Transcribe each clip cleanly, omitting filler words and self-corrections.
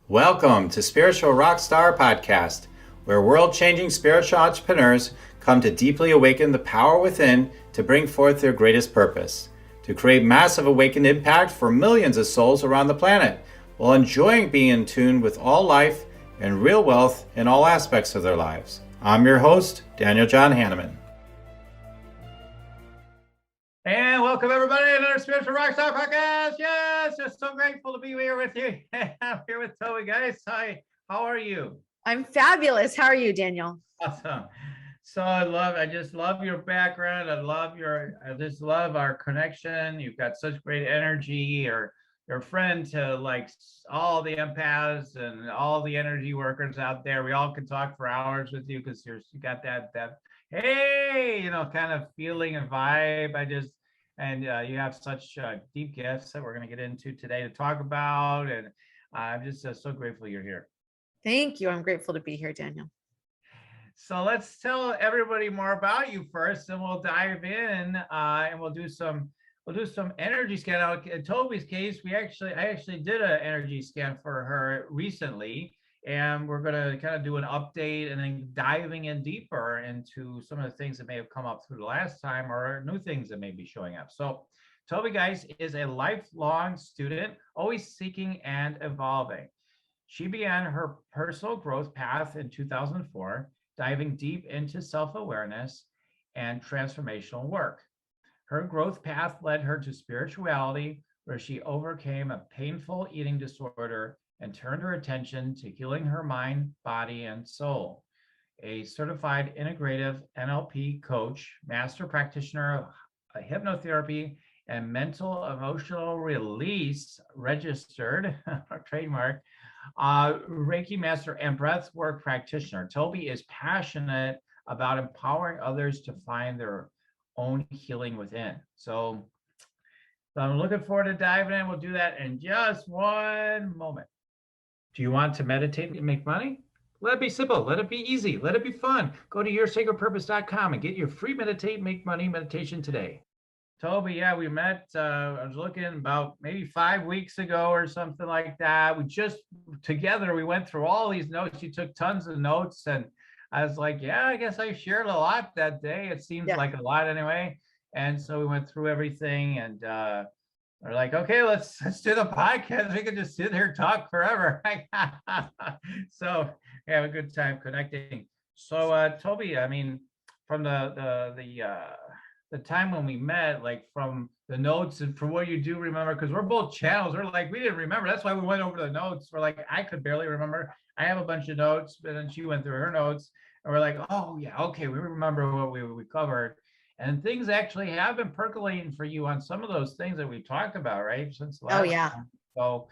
Welcome to Spiritual Rockstar Podcast, where world-changing spiritual entrepreneurs come to deeply awaken the power within to bring forth their greatest purpose, to create massive awakened impact for millions of souls around the planet, while enjoying being in tune with all life and real wealth in all aspects of their lives. I'm your host, Daniel John Hanneman. And welcome everybody to another Spiritual Rockstar Podcast. Yes, just so grateful to be here with you. I'm here with Tobey Geise. Hi, how are you? I'm fabulous. How are you, Daniel? Awesome. So I just love your background. I just love our connection. You've got such great energy. You're a friend to like all the empaths and all the energy workers out there. We all can talk for hours with you because you got that hey, kind of feeling and vibe. You have such deep gifts that we're going to get into today to talk about. And I'm just so grateful you're here. Thank you. I'm grateful to be here, Daniel. So let's tell everybody more about you first, and we'll dive in and we'll do some energy scan. Now, in Toby's case, I actually did an energy scan for her recently, and we're going to kind of do an update and then diving in deeper into some of the things that may have come up through the last time or new things that may be showing up. So Tobey Geise is a lifelong student, always seeking and evolving. She began her personal growth path in 2004, diving deep into self-awareness and transformational work. Her growth path led her to spirituality, where she overcame a painful eating disorder and turned her attention to healing her mind, body, and soul. A certified integrative NLP coach, master practitioner of hypnotherapy and mental emotional release, registered trademark, Reiki Master and Breathwork Practitioner. Toby is passionate about empowering others to find their own healing within. So I'm looking forward to diving in. We'll do that in just one moment. Do you want to meditate and make money? Let it be simple. Let it be easy. Let it be fun. Go to yoursacredpurpose.com and get your free Meditate, Make Money meditation today. Toby, yeah, we met, I was looking about maybe 5 weeks ago or something like that. We went through all these notes. You took tons of notes, and I was like, yeah, I guess I shared a lot that day. It seems like a lot anyway. And so we went through everything, and we're like, okay, let's do the podcast. We can just sit here and talk forever. So we have a good time connecting. So Toby, I mean, from the time when we met, like from the notes and from what you do remember, because we're both channels, we didn't remember. That's why we went over the notes. We're like, I could barely remember. I have a bunch of notes, but then she went through her notes, and we're like, oh yeah, okay, we remember what we covered. And things actually have been percolating for you on some of those things that we talked about, right? Since last time. So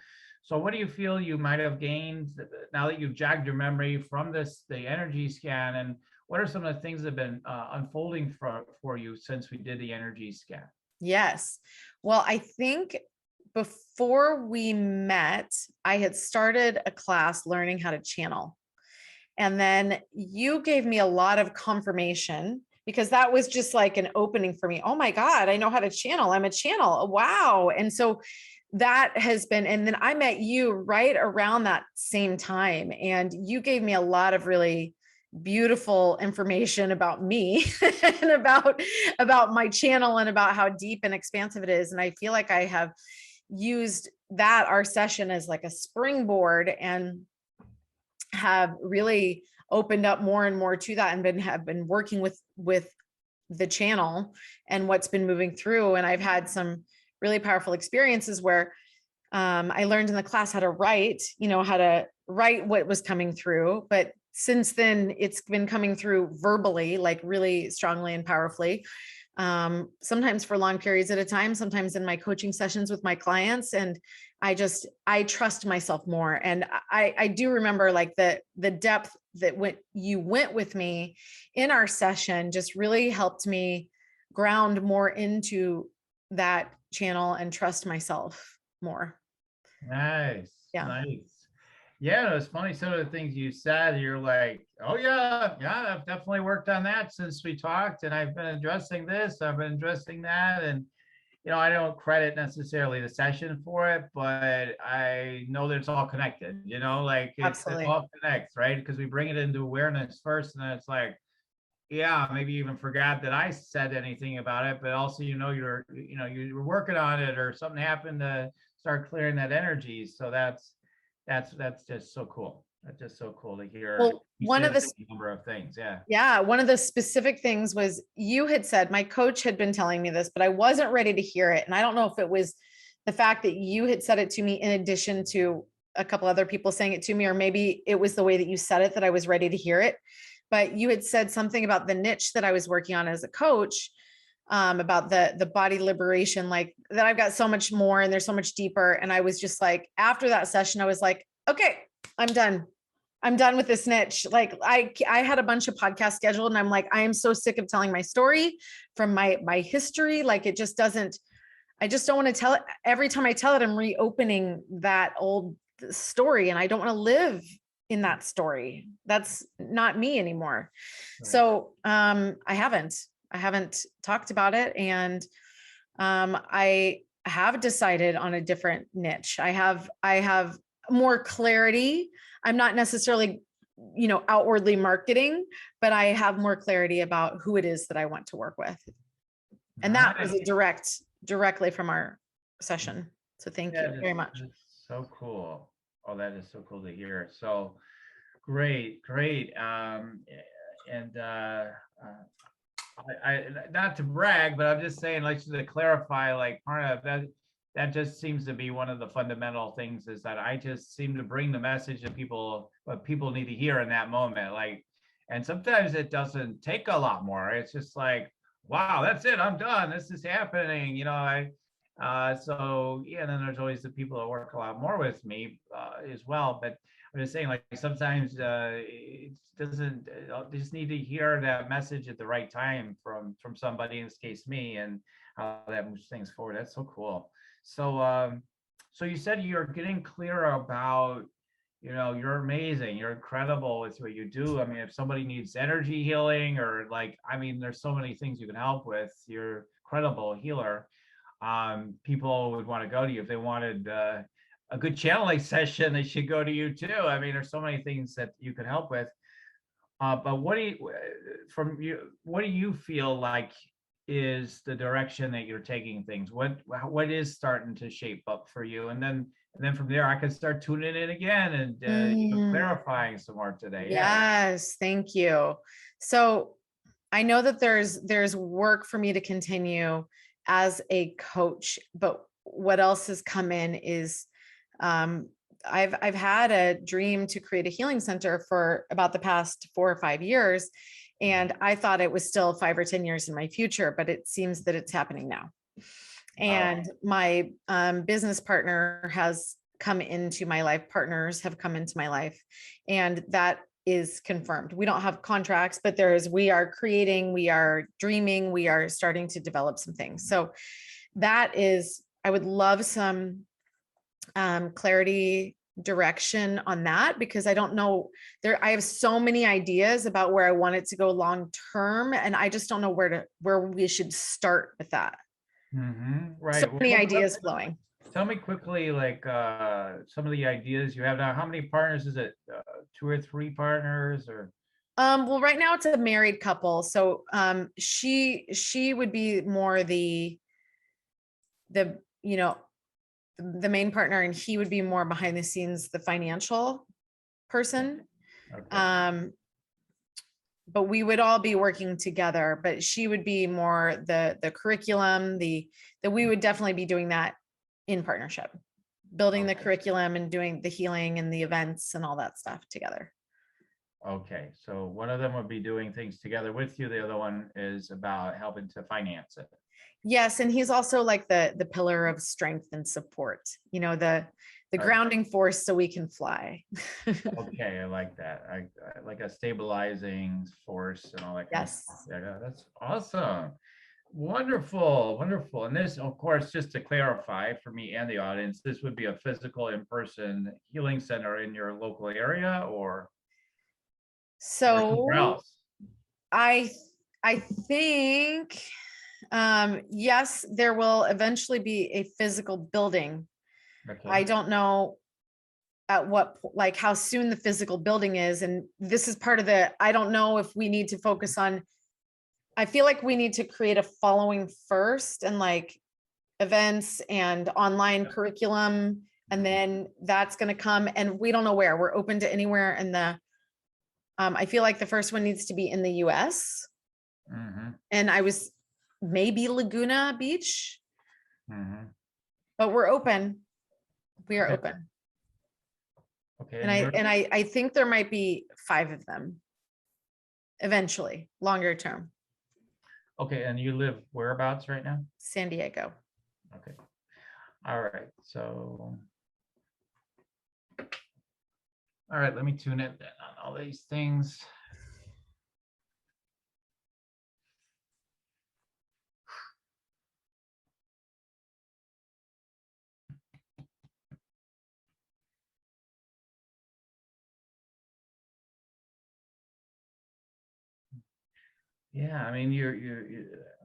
what do you feel you might have gained now that you've jogged your memory from the energy scan, and what are some of the things that have been unfolding for you since we did the energy scan? Yes. Well, I think before we met, I had started a class learning how to channel. And then you gave me a lot of confirmation, because that was just like an opening for me. Oh my God, I know how to channel. I'm a channel. Wow. And so that has been, and then I met you right around that same time. And you gave me a lot of really beautiful information about me and about my channel and about how deep and expansive it is. And I feel like I have used our session as like a springboard and have really opened up more and more to that, and have been working with the channel and what's been moving through. And I've had some really powerful experiences where I learned in the class how to write what was coming through. But since then, it's been coming through verbally, like really strongly and powerfully, sometimes for long periods at a time, sometimes in my coaching sessions with my clients. And I trust myself more. And I do remember like the depth that you went with me in our session just really helped me ground more into that channel and trust myself more. Nice. Yeah. Nice. Yeah, it's funny. Some of the things you said, you're like, oh yeah, I've definitely worked on that since we talked, and I've been addressing this, I've been addressing that. I don't credit necessarily the session for it, but I know that it's all connected, like it Absolutely. all connects, right? Because we bring it into awareness first, and then it's like, yeah, maybe even forgot that I said anything about it, but also, you're working on it, or something happened to start clearing that energy. So that's just so cool. That's just so cool to hear Well, you one say of that the number of things. Yeah. Yeah, one of the specific things was you had said, my coach had been telling me this, but I wasn't ready to hear it. And I don't know if it was the fact that you had said it to me in addition to a couple other people saying it to me, or maybe it was the way that you said it that I was ready to hear it. But you had said something about the niche that I was working on as a coach, about the body liberation, like that I've got so much more and there's so much deeper. And I was just like, after that session, I was like, okay, I'm done. I'm done with this niche. Like I had a bunch of podcasts scheduled and I'm like, I am so sick of telling my story from my history. Like it just doesn't, I just don't want to tell it. Every time I tell it, I'm reopening that old story and I don't want to live in that story. That's not me anymore. Right. So I haven't talked about it. And I have decided on a different niche. I have more clarity. I'm not necessarily, outwardly marketing, but I have more clarity about who it is that I want to work with. And that was Nice. directly from our session. So thank you very much. That's so cool. Oh, that is so cool to hear. So great. And I not to brag, but I'm just saying, like, to clarify, like, part of that just seems to be one of the fundamental things, is that I just seem to bring the message to people, what people need to hear in that moment. Like, and sometimes it doesn't take a lot more. It's just like, wow, that's it. I'm done. This is happening. So yeah, and then there's always the people that work a lot more with me as well. But I'm just saying, like, sometimes it doesn't. They just need to hear that message at the right time from somebody. In this case, me, and how that moves things forward. That's so cool. So you said you're getting clear about, you're amazing. You're incredible with what you do. I mean, if somebody needs energy healing, or like, I mean, there's so many things you can help with. You're incredible healer. People would want to go to you if they wanted a good channeling session. They should go to you too. I mean, there's so many things that you can help with. But what do you feel like is the direction that you're taking things? What is starting to shape up for you? And then from there, I can start tuning in again and even clarifying some more today. Yeah. Yes, thank you. So I know that there's work for me to continue as a coach, but what else has come in is I've had a dream to create a healing center for about the past 4 or 5 years. And I thought it was still 5 or 10 years in my future, but it seems that it's happening now. And my business partner has come into my life, partners have come into my life, and that is confirmed. We don't have contracts, but we are creating, we are dreaming, we are starting to develop some things. So that is, I would love some clarity, direction on that, because I don't know I have so many ideas about where I want it to go long term, and I just don't know where we should start with that. Right. So many Well, ideas flowing. tell me quickly, like, some of the ideas you have now. How many partners is it? 2 or 3 partners, or? Well, right now it's a married couple. So she would be more the the main partner, and he would be more behind the scenes, the financial person. Okay. But we would all be working together, but she would be more the curriculum, that we would definitely be doing that in partnership, building the curriculum and doing the healing and the events and all that stuff together. Okay, so one of them would be doing things together with you. The other one is about helping to finance it. Yes, and he's also like the pillar of strength and support, the grounding force so we can fly. Okay, I like that. I like a stabilizing force and all that kind of stuff. Yes. Yeah, that's awesome. Wonderful. And this, of course, just to clarify for me and the audience, this would be a physical in-person healing center in your local area, or somewhere So else? I think Yes, there will eventually be a physical building. Okay. I don't know at what, like how soon the physical building is. And this is part of I don't know if we need to focus on, I feel like we need to create a following first and like events and online curriculum. And then that's going to come, and we don't know where. We're open to anywhere. And I feel like the first one needs to be in the US. And I was maybe Laguna Beach, but we're open. We are open. Okay. And I think there might be 5 of them eventually, longer term. Okay. And you live whereabouts right now? San Diego. Okay. All right. So, all right, let me tune in then on all these things. Yeah, I mean, you're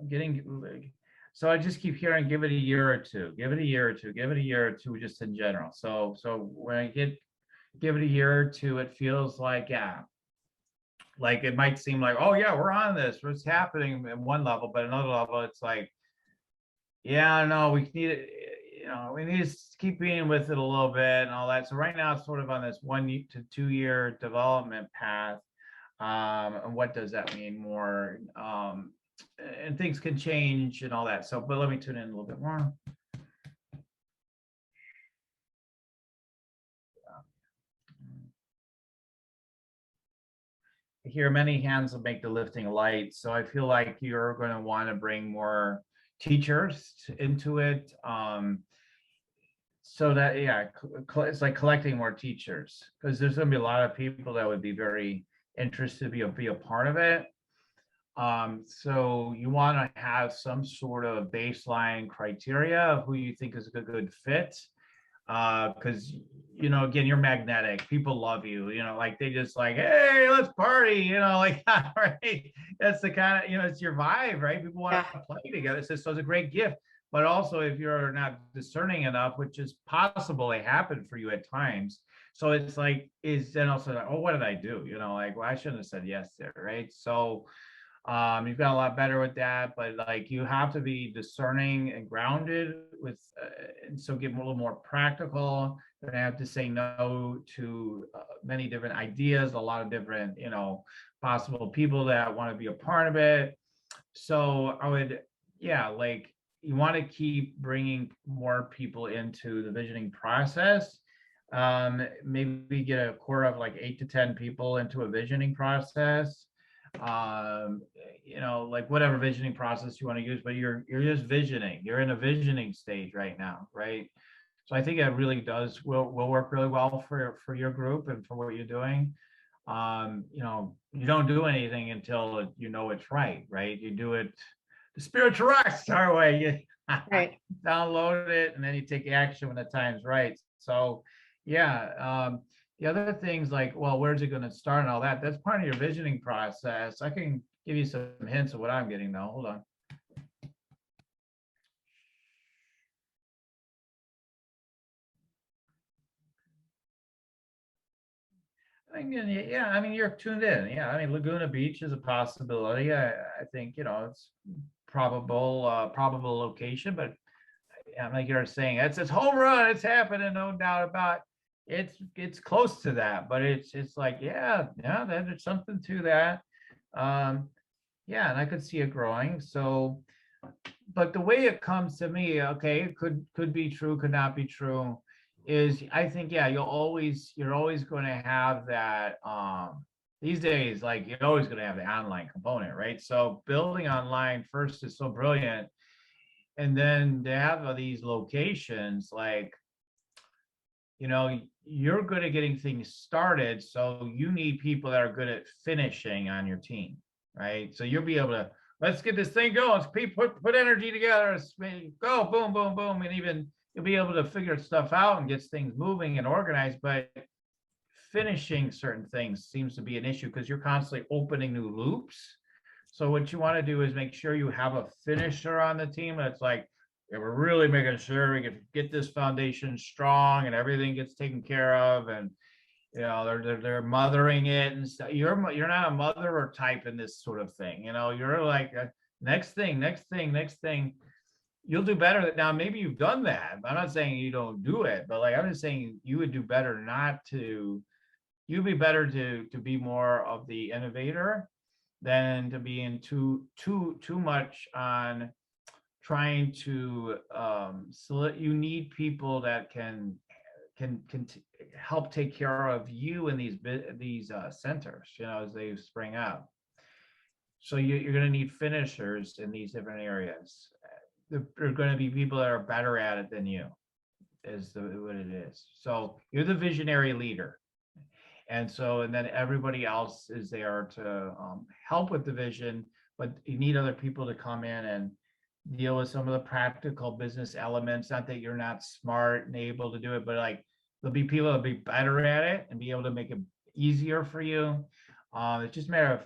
getting like, so I just keep hearing, give it a year or two, give it a year or two, give it a year or two, just in general. So when I give it a year or two, it feels like, yeah, like it might seem like, oh yeah, we're on this, what's happening at one level, but another level, it's like, yeah, no, we need it, we need to keep being with it a little bit and all that. So right now it's sort of on this 1 to 2 year development path. And what does that mean more? And things can change and all that. So, but let me tune in a little bit more. I hear many hands will make the lifting light. So I feel like you're going to want to bring more teachers into it. So that, yeah, it's like collecting more teachers, because there's going to be a lot of people that would be very interested to be a part of it. So you want to have some sort of baseline criteria of who you think is a good fit. Because, again, you're magnetic. People love you, like they just like, hey, let's party, like, right? That's the kind of, it's your vibe, right? People want to play together. So it's a great gift. But also, if you're not discerning enough, which is possible, it happened for you at times. So it's like, is then also like, oh, what did I do? Like, well, I shouldn't have said yes there, right? So you've got a lot better with that, but like you have to be discerning and grounded with, and so get a little more practical. You're gonna have to say no to many different ideas, a lot of different, possible people that want to be a part of it. So I would, yeah, like you want to keep bringing more people into the visioning process. Maybe get a core of like 8 to 10 people into a visioning process. Like whatever visioning process you want to use, but you're just visioning. You're in a visioning stage right now, right? So I think it really will work really well for your group and for what you're doing. You don't do anything until it's right? You do it the spiritual rock star way. You Right. download it and then you take action when the time's right. So yeah. The other things like, well, where's it going to start and all that, that's part of your visioning process. I can give you some hints of what I'm getting though. Hold on. Yeah, I mean, you're tuned in. Yeah, I mean, Laguna Beach is a possibility. I think, it's probable location, but I'm like you're saying, it's home run, it's happening, no doubt about it. It's close to that, but it's like, yeah, there's something to that. Yeah, and I could see it growing. So, but the way it comes to me, okay, it could be true, could not be true, is I think, yeah, you're always going to have that. These days, like you're always going to have the online component, right? So building online first is so brilliant, and then to have these locations, like, you're good at getting things started, so you need people that are good at finishing on your team, right? So you'll be able to, let's get this thing going, put energy together, go, boom, boom, boom, and even you'll be able to figure stuff out and get things moving and organized. But finishing certain things seems to be an issue because you're constantly opening new loops. So what you want to do is make sure you have a finisher on the team. That's like, yeah, we're really making sure we can get this foundation strong and everything gets taken care of. And they're mothering it and stuff. You're not a motherer type in this sort of thing. You're like next thing, next thing, next thing. You'll do better. Now, maybe you've done that. I'm not saying you don't do it, but like I'm just saying you would do better not to. You'd be better to be more of the innovator than to be in too much on trying to so you need people that can help take care of you in these centers, as they spring up. So you're going to need finishers in these different areas. There are going to be people that are better at it than you, what it is. So you're the visionary leader. And then everybody else is there to help with the vision, but you need other people to come in and deal with some of the practical business elements. Not that you're not smart and able to do it, but like there'll be people that'll be better at it and be able to make it easier for you. It's just a matter of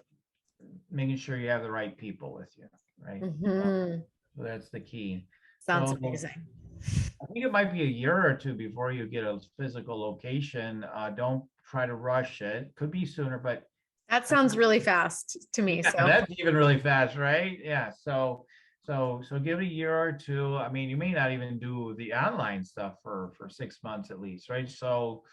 making sure you have the right people with you, right? So that's the key. Sounds amazing. I think it might be a year or two before you get a physical location. Don't try to rush it. Could be sooner, but that sounds really fast to me. Yeah, so that's even really fast, right? Yeah. So give it a year or two. I mean, you may not even do the online stuff for 6 months at least, right? So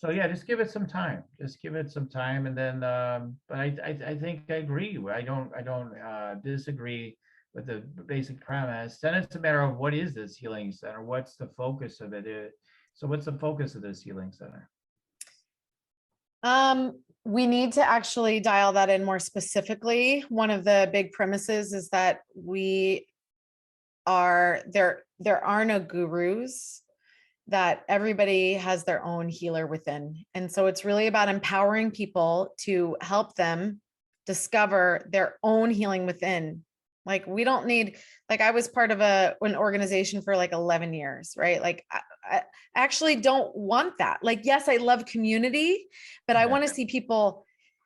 yeah, just give it some time. Just give it some time, and then. But I think I agree. I don't disagree with the basic premise. Then it's a matter of what is this healing center? What's the focus of it? So what's the focus of this healing center? We need to actually dial that in more specifically. One of the big premises is that there are no gurus, that everybody has their own healer within. And so it's really about empowering people to help them discover their own healing within. Like we don't need, like I was part of an organization for like 11 years, right? Like I actually don't want that. Like, yes, I love community, but I want to see people.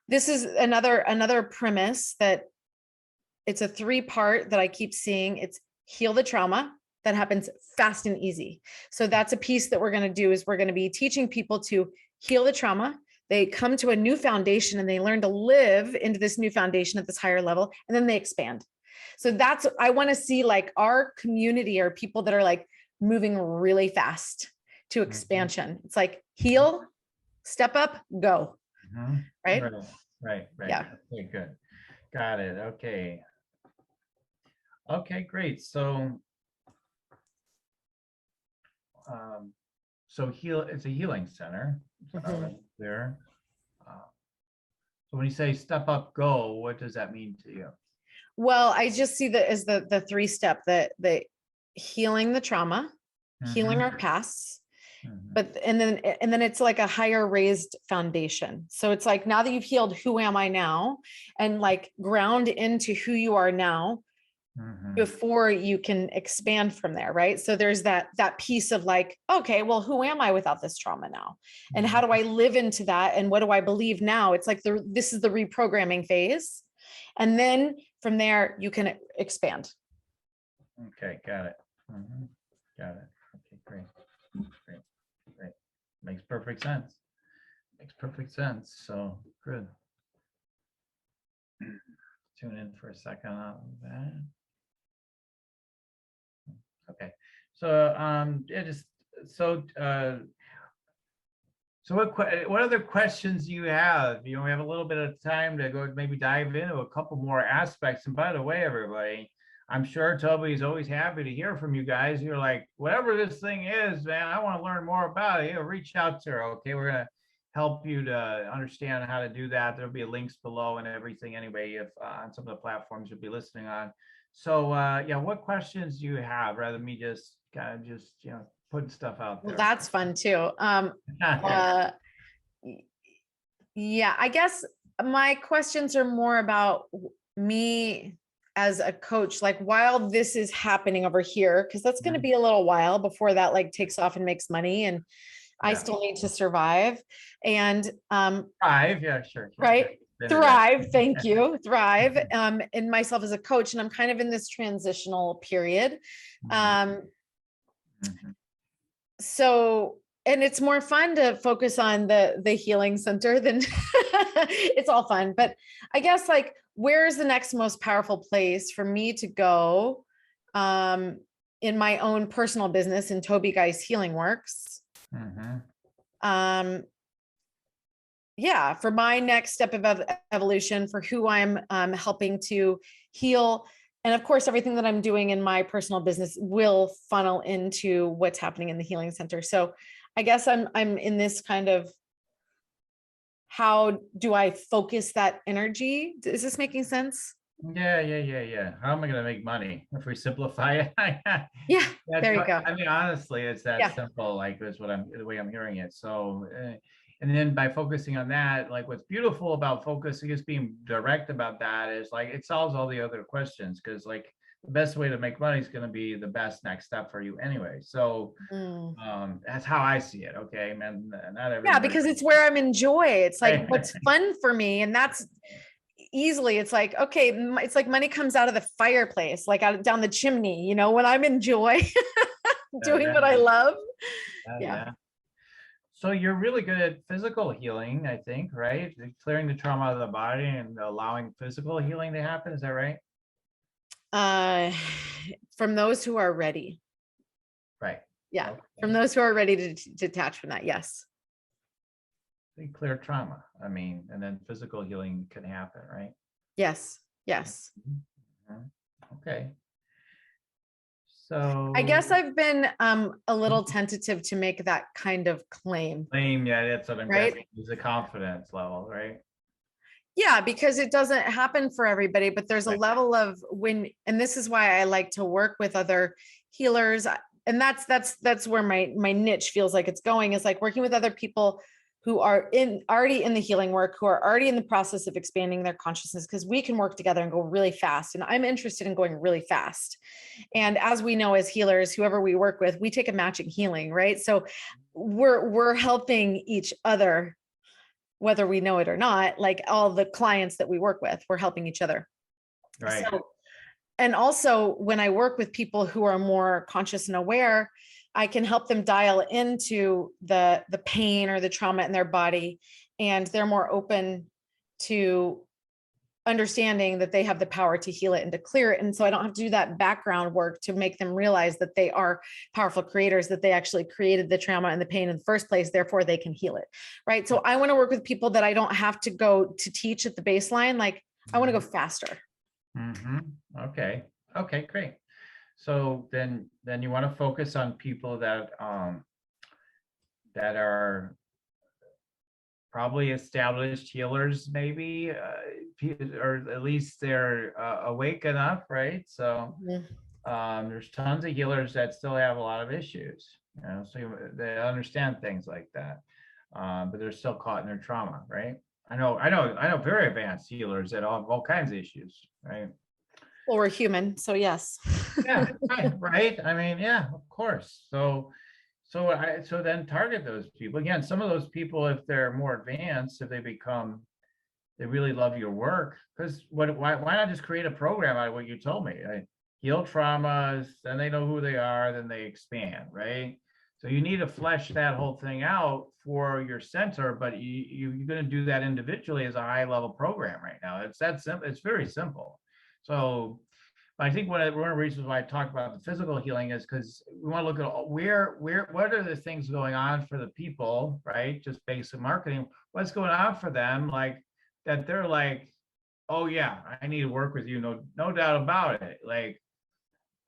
This is another premise that it's a 3-part that I keep seeing. It's heal the trauma. That happens fast and easy. So that's a piece that we're going to do is we're going to be teaching people to heal the trauma. They come to a new foundation and they learn to live into this new foundation at this higher level, and then they expand. So I want to see like our community are people that are like moving really fast to expansion. It's like heal, step up, go. Right? Right. Yeah. Okay, good. Got it. Okay, great. So it's a healing center. There. So when you say step up, go, what does that mean to you? Well, I just see that as the 3-step, the healing the trauma, healing our pasts, but and then it's like a higher raised foundation. So it's like now that you've healed, who am I now? And like ground into who you are now before you can expand from there, right? So there's that piece of like, okay, well, who am I without this trauma now? And how do I live into that? And what do I believe now? It's like this is the reprogramming phase. And then from there, you can expand. Okay, got it. Got it. Okay, great. Makes perfect sense. So good. Tune in for a second on that. Okay. So so what other questions do you have? We have a little bit of time to go maybe dive into a couple more aspects. And by the way, everybody, I'm sure Toby is always happy to hear from you guys. You're like, whatever this thing is, man, I want to learn more about it. Reach out to her. Okay, we're gonna help you to understand how to do that. There'll be links below and everything anyway, if on some of the platforms you'll be listening on. So yeah, what questions do you have rather than me just kind of putting stuff out there? Well, that's fun too. Yeah, I guess my questions are more about me as a coach, like while this is happening over here, because that's going to be a little while before that like takes off and makes money, and I still need to survive. And yeah, sure. Right. thrive. Thank you. Thrive, in myself as a coach. And I'm kind of in this transitional period. So, and it's more fun to focus on the healing center than it's all fun, but I guess like, where's the next most powerful place for me to go, in my own personal business in Tobey Geise Healing Works? Yeah, for my next step of evolution, for who I'm helping to heal. And of course, everything that I'm doing in my personal business will funnel into what's happening in the healing center. So I guess I'm in this kind of, how do I focus that energy? Is this making sense? Yeah. How am I going to make money if we simplify it? Yeah, there you go. I mean, honestly, it's that simple. Like, that's the way I'm hearing it. So, and then by focusing on that, like, what's beautiful about focusing is being direct about that is like, it solves all the other questions, because like the best way to make money is going to be the best next step for you anyway. So that's how I see it. Okay, man. Not everybody. Yeah, because it's where I'm in joy. It's like what's fun for me, and that's easily. It's like, okay, it's like money comes out of the fireplace, like out down the chimney. You know, when I'm in joy, doing what I love. Yeah. So you're really good at physical healing, I think, right? Clearing the trauma out of the body and allowing physical healing to happen. Is that right? From those who are ready. Right. Yeah. Okay. From those who are ready to detach from that. Yes. Clear trauma. I mean, and then physical healing can happen, right? Yes. Yes. Okay. So I guess I've been a little tentative to make that kind of claim. Yeah, that's what I'm guessing is a confidence level, right? Yeah, because it doesn't happen for everybody, but there's a level of and this is why I like to work with other healers. And that's where my niche feels like it's going, is like working with other people who are already in the healing work, who are already in the process of expanding their consciousness, because we can work together and go really fast. And I'm interested in going really fast. And as we know, as healers, whoever we work with, we take a matching healing, right? So we're helping each other, whether we know it or not. Like all the clients that we work with, we're helping each other. Right. So, and also when I work with people who are more conscious and aware, I can help them dial into the pain or the trauma in their body, and they're more open to understanding that they have the power to heal it and to clear it. And so I don't have to do that background work to make them realize that they are powerful creators, that they actually created the trauma and the pain in the first place, therefore they can heal it. Right. So I want to work with people that I don't have to go to teach at the baseline. Like I want to go faster. Okay. Okay, great. So then you want to focus on people that that are probably established healers, maybe, or at least they're awake enough, right? So there's tons of healers that still have a lot of issues, you know, so they understand things like that, but they're still caught in their trauma, right? I know very advanced healers that have all kinds of issues, right? Well, we're human, so yes. Yeah, right. I mean, yeah, of course. So then target those people. Again, some of those people, if they're more advanced, if they really love your work, because why not just create a program out of what you told me? Heal traumas, then they know who they are, then they expand, right? So you need to flesh that whole thing out for your center, but you're going to do that individually as a high level program right now. It's that simple. It's very simple. So I think one of the reasons why I talk about the physical healing is because we want to look at what are the things going on for the people, right? Just basic marketing. What's going on for them, like that they're like, oh yeah, I need to work with you, no doubt about it. Like,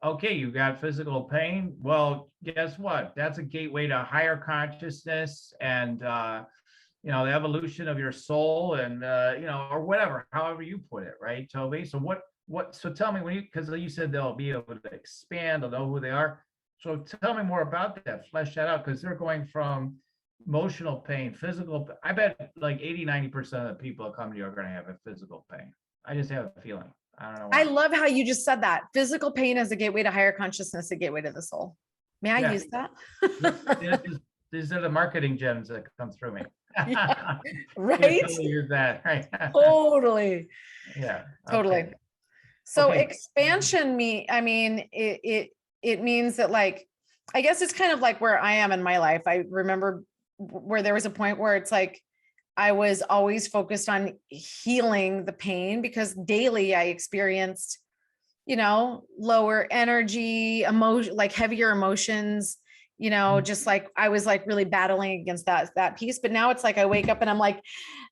okay, you got physical pain. Well, guess what? That's a gateway to higher consciousness and you know, the evolution of your soul and you know, or whatever, however you put it, right, Toby? So so tell me, because you said they'll be able to expand, they'll know who they are. So tell me more about that, flesh that out, because they're going from emotional pain, physical. I bet like 80-90% of the people that come to you are going to have a physical pain. I just have a feeling. I don't know why. I love how you just said that. Physical pain is a gateway to higher consciousness, a gateway to the soul. May I use that? These are the marketing gems that come through me. Yeah, You can right? totally use that, right? Totally. Yeah. Totally. Okay. So Okay. expansion I mean, it means that, like, I guess it's kind of like where I am in my life. I remember where there was a point where it's like I was always focused on healing the pain because daily I experienced, lower energy, emotion, like heavier emotions, just like I was like really battling against that piece. But now it's like I wake up and I'm like,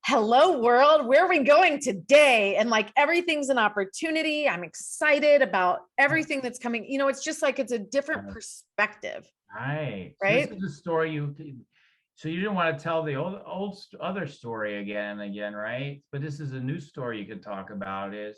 hello world, where are we going today? And like everything's an opportunity. I'm excited about everything that's coming. It's just like it's a different perspective, Right. So this right? is a story so you didn't want to tell the other story again and again, right? But this is a new story you could talk about. Is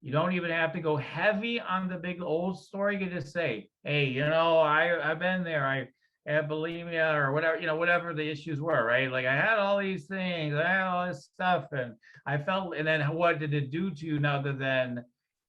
you don't even have to go heavy on the big old story. You can just say, hey, I've been there. I have bulimia or whatever, whatever the issues were, right? Like I had all these things, I had all this stuff, and I felt, and then what did it do to you other than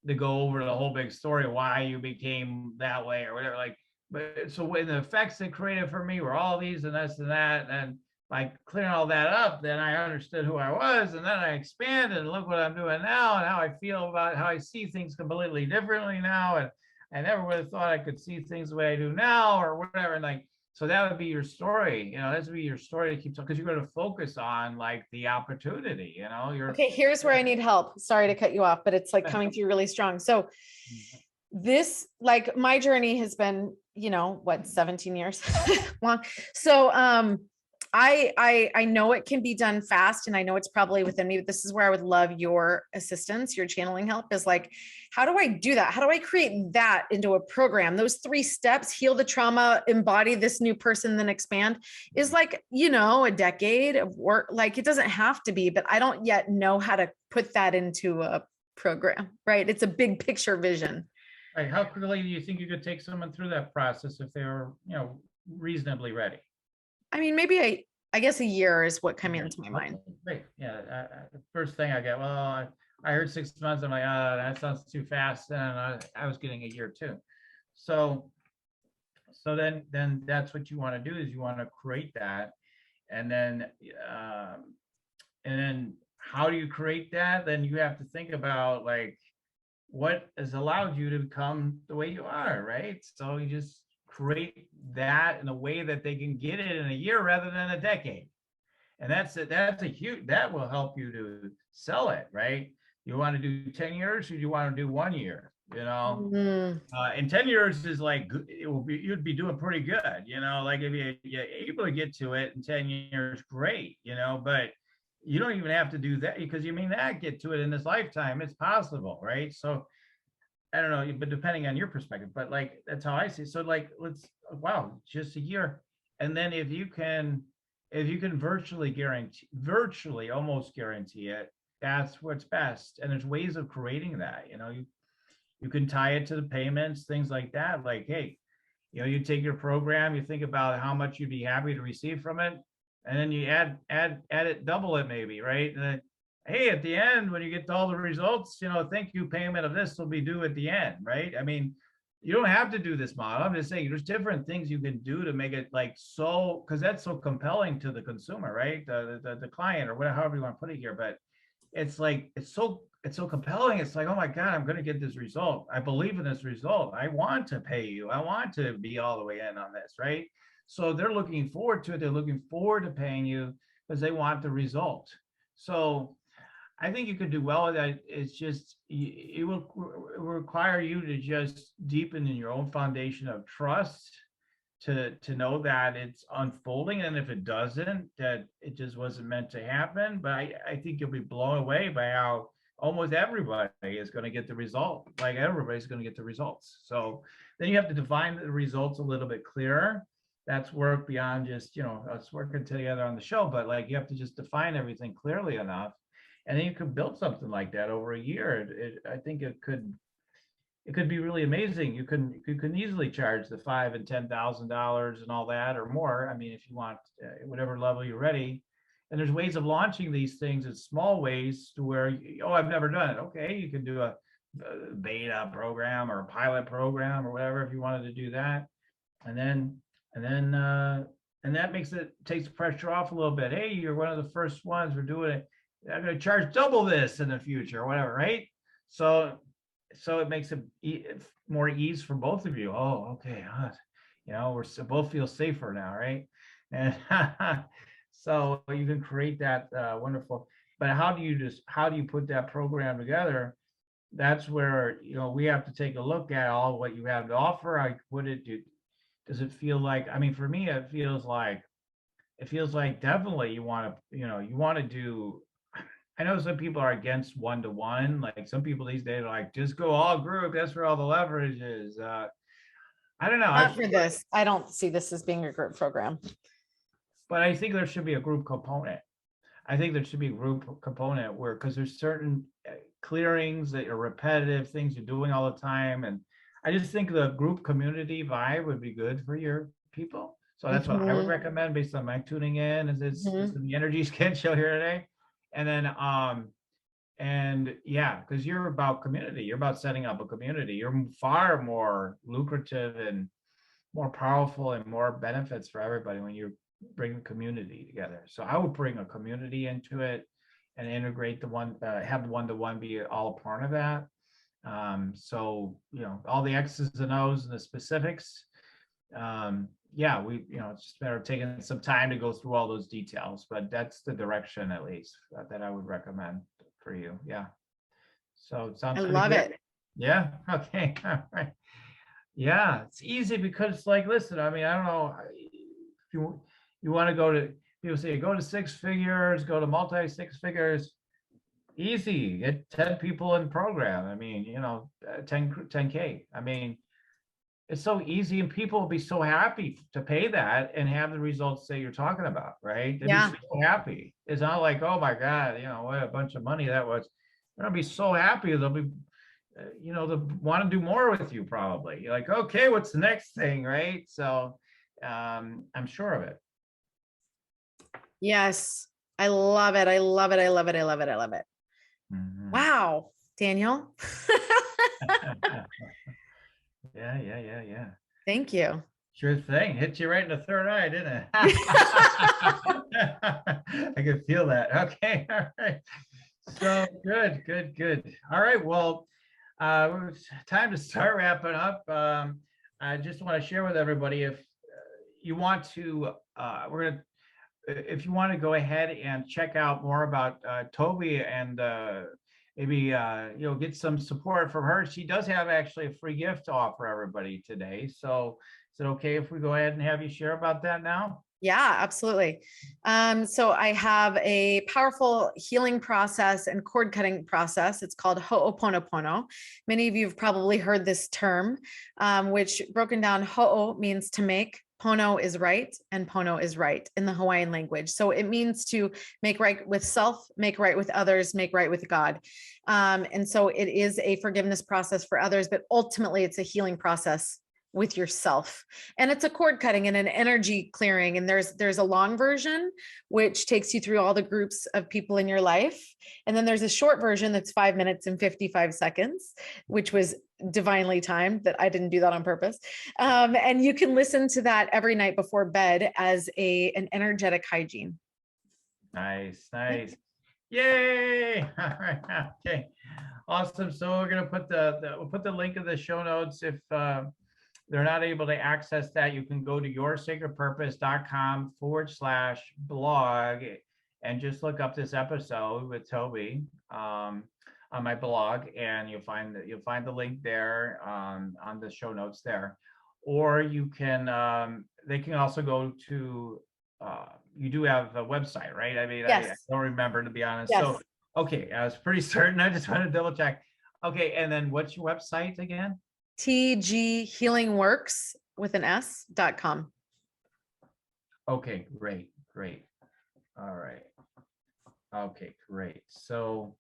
to go over the whole big story, why you became that way or whatever. Like, but so when the effects it created for me were all these and this and that, and by clearing all that up, then I understood who I was, and then I expanded and look what I'm doing now and how I feel about how I see things completely differently now. And I never would have thought I could see things the way I do now or whatever. And like, so that would be your story, that would be your story to keep talking, because you're going to focus on like the opportunity, Okay, here's where I need help. Sorry to cut you off, but it's like coming through really strong. So this, like, my journey has been, 17 years long. So I know it can be done fast, and I know it's probably within me, but this is where I would love your assistance, your channeling help, is like, how do I do that? How do I create that into a program? Those 3 steps: heal the trauma, embody this new person, then expand, is like, a decade of work. Like, it doesn't have to be, but I don't yet know how to put that into a program, right? It's a big picture vision. Right. How quickly do you think you could take someone through that process if they were, reasonably ready? I mean, maybe I guess a year is what coming Yeah. into my mind. Okay, great. Yeah. The first thing I get, well, I heard 6 months. I'm like, that sounds too fast. And I was getting a year too. So, then that's what you want to do, is you want to create that. And then, how do you create that? Then you have to think about like, what has allowed you to become the way you are, right? So you just create that in a way that they can get it in a year rather than a decade. And that's a huge, that will help you to sell it, right? You want to do 10 years or you want to do 1 year, in 10 years is like, you'd be doing pretty good, like if you're able to get to it in 10 years, great, but you don't even have to do that, because you may not get to it in this lifetime. It's possible, right? So I don't know, but depending on your perspective, but like, that's how I see it. So like, wow, just a year. And then if you can virtually almost guarantee it, that's what's best. And there's ways of creating that, you can tie it to the payments, things like that. Like, hey, you take your program, you think about how much you'd be happy to receive from it, and then you add it, double it maybe, right? And then, hey, at the end, when you get all the results, thank you payment of this will be due at the end, right? I mean, you don't have to do this model. I'm just saying there's different things you can do to make it like, so, because that's so compelling to the consumer, right? The client, or whatever, however you want to put it here. But it's like, it's so compelling. It's like, oh my God, I'm going to get this result. I believe in this result. I want to pay you. I want to be all the way in on this, right? So they're looking forward to it. They're looking forward to paying you because they want the result. So I think you could do well with that. It's just, it will require you to just deepen in your own foundation of trust, to know that it's unfolding, and if it doesn't, that it just wasn't meant to happen. But I think you'll be blown away by how almost everybody is going to get the result. Like, everybody's going to get the results. So then you have to define the results a little bit clearer. That's work beyond just, us working together on the show, but like, you have to just define everything clearly enough, and then you could build something like that over a year. I think it could be really amazing. You can easily charge the $5,000 and $10,000 and all that, or more. I mean, if you want, whatever level you're ready. And there's ways of launching these things in small ways to where, I've never done it. Okay, you can do a beta program or a pilot program or whatever if you wanted to do that, and then And that takes the pressure off a little bit. Hey, you're one of the first ones. We're doing it. I'm going to charge double this in the future or whatever, right? So it makes it more ease for both of you. Oh, okay. We're both feel safer now, right? And so you can create that wonderful. But how do you put that program together? That's where we have to take a look at all what you have to offer. Does it feel like? I mean, for me, it feels like definitely you want to do. I know some people are against one-to-one. Like some people these days are like, just go all group. That's where all the leverage is. I don't know. Not for this. I don't see this as being a group program. But I think there should be a group component. I think there should be a group component because there's certain clearings that are repetitive, things you're doing all the time. And I just think the group community vibe would be good for your people. So that's what I would recommend based on my tuning in is the energy schedule here today. And then, and yeah, because you're about community, you're about setting up a community. You're far more lucrative and more powerful and more benefits for everybody when you bring the community together. So I would bring a community into it and integrate have the one-to-one be all a part of that. So, all the X's and O's and the specifics. Yeah, it's just a matter of taking some time to go through all those details, but that's the direction at least that I would recommend for you. Yeah. So it sounds I love it. Yeah. Okay. All right. Yeah, it's easy because it's like, listen, I mean, I don't know if you want to people say go to six figures, go to multi six figures. Easy, get 10 people in program. I mean, 10K. I mean, it's so easy and people will be so happy to pay that and have the results that you're talking about, right? They'd be so happy. It's not like, oh my God, what a bunch of money that was. They're gonna be so happy. They'll be, they'll want to do more with you probably. You're like, okay, what's the next thing, right? So I'm sure of it. Yes. I love it. I love it. I love it. I love it. I love it. Mm-hmm. Wow, Daniel. Yeah. Thank you. Sure thing. Hit you right in the third eye, didn't it? I could feel that. Okay. All right. So good. All right. Well, it's time to start wrapping up. I just want to share with everybody if you want to, if you want to go ahead and check out more about Toby and maybe get some support from her. She does have actually a free gift to offer everybody today. So is it okay if we go ahead and have you share about that now? Yeah, absolutely. So I have a powerful healing process and cord cutting process. It's called Ho'oponopono. Many of you have probably heard this term, which broken down, Ho'o means to make, Pono is right, and Pono is right in the Hawaiian language. So it means to make right with self, make right with others, make right with God. And so it is a forgiveness process for others, but ultimately it's a healing process with yourself. And it's a cord cutting and an energy clearing. And there's a long version, which takes you through all the groups of people in your life. And then there's a short version that's 5 minutes and 55 seconds, which was divinely timed. That I didn't do that on purpose. And you can listen to that every night before bed as an energetic hygiene. Nice. Yay. All right. Okay. Awesome. So we're going to put we'll put the link in the show notes. If they're not able to access that, you can go to yoursacredpurpose.com/blog and just look up this episode with Toby on my blog, and you'll find the link there on the show notes there. Or you can they can also go to you do have a website, right? I mean, yes. I don't remember, to be honest. Yes. So okay, I was pretty certain. I just wanted to double check. Okay, and then what's your website again? tghealingworks with an s.com. Okay, great. All right. Okay, great. So,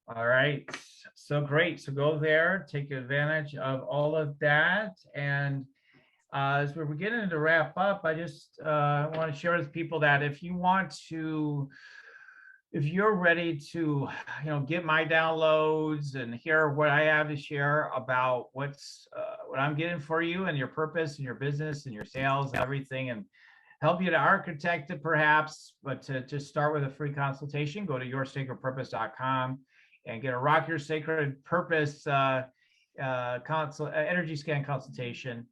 all right. So great. So go there, take advantage of all of that. And as we're beginning to wrap up, I just want to share with people that if you're ready to, get my downloads and hear what I have to share about what I'm getting for you and your purpose and your business and your sales and everything, and help you to architect it perhaps, but to just start with a free consultation, go to yoursacredpurpose.com and get a Rock Your Sacred Purpose energy scan consultation.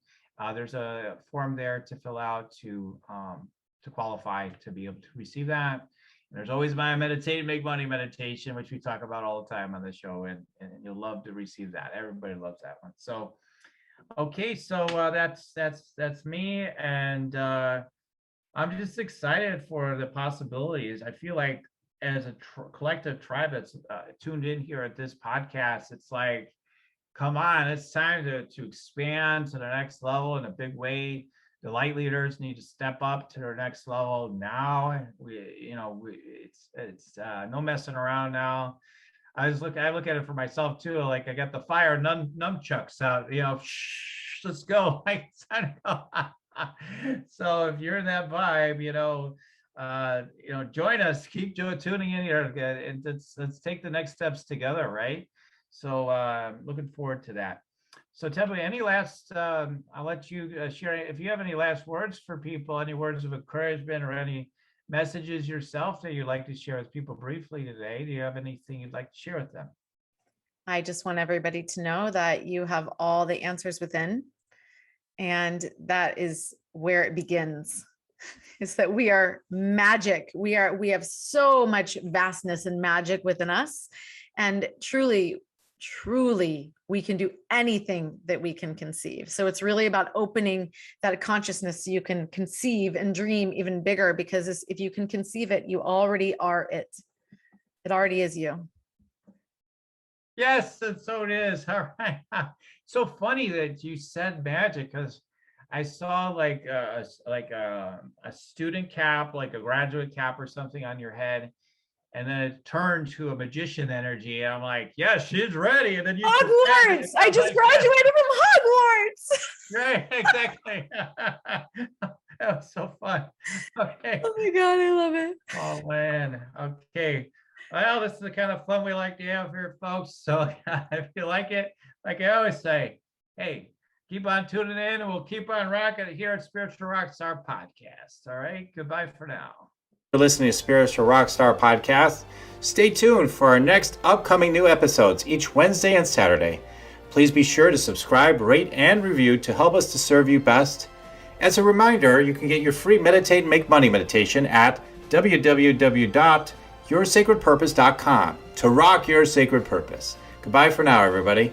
There's a form there to fill out to qualify to be able to receive that. And there's always my meditate and make money meditation, which we talk about all the time on the show, and you'll love to receive that. Everybody loves that one. So, okay, so that's me, and I'm just excited for the possibilities. I feel like as a collective tribe that's tuned in here at this podcast, it's like, come on, it's time to expand to the next level in a big way. The light leaders need to step up to their next level now. It's no messing around now. I look at it for myself too. Like, I got the fire nunchucks out, let's go. It's time to go. So if you're in that vibe, join us, keep tuning in here, and let's take the next steps together, right? So looking forward to that. So Toby, any last, I'll let you share, if you have any last words for people, any words of encouragement or any messages yourself that you'd like to share with people briefly today. Do you have anything you'd like to share with them? I just want everybody to know that you have all the answers within, and that is where it begins. Is that we are magic. We have so much vastness and magic within us, and truly we can do anything that we can conceive. So it's really about opening that consciousness so you can conceive and dream even bigger, because if you can conceive it, you already are it. It already is you. Yes, and so it is. All right. So funny that you said magic, because I saw like a student cap, like a graduate cap or something on your head. And then it turned to a magician energy. And I'm like, yes, she's ready. And then you Hogwarts. I just graduated from Hogwarts. Right, exactly. That was so fun. Okay. Oh my God, I love it. Oh man. Okay. Well, this is the kind of fun we like to have here, folks. So if you like it, like I always say, hey, keep on tuning in, and we'll keep on rocking it here at Spiritual Rockstar Podcast. All right. Goodbye for now. For listening to Spiritual Rockstar Podcast. Stay tuned for our next upcoming new episodes each Wednesday and Saturday. Please be sure to subscribe, rate, and review to help us to serve you best. As a reminder, you can get your free Meditate and Make Money meditation at www.yoursacredpurpose.com to rock your sacred purpose. Goodbye for now, everybody.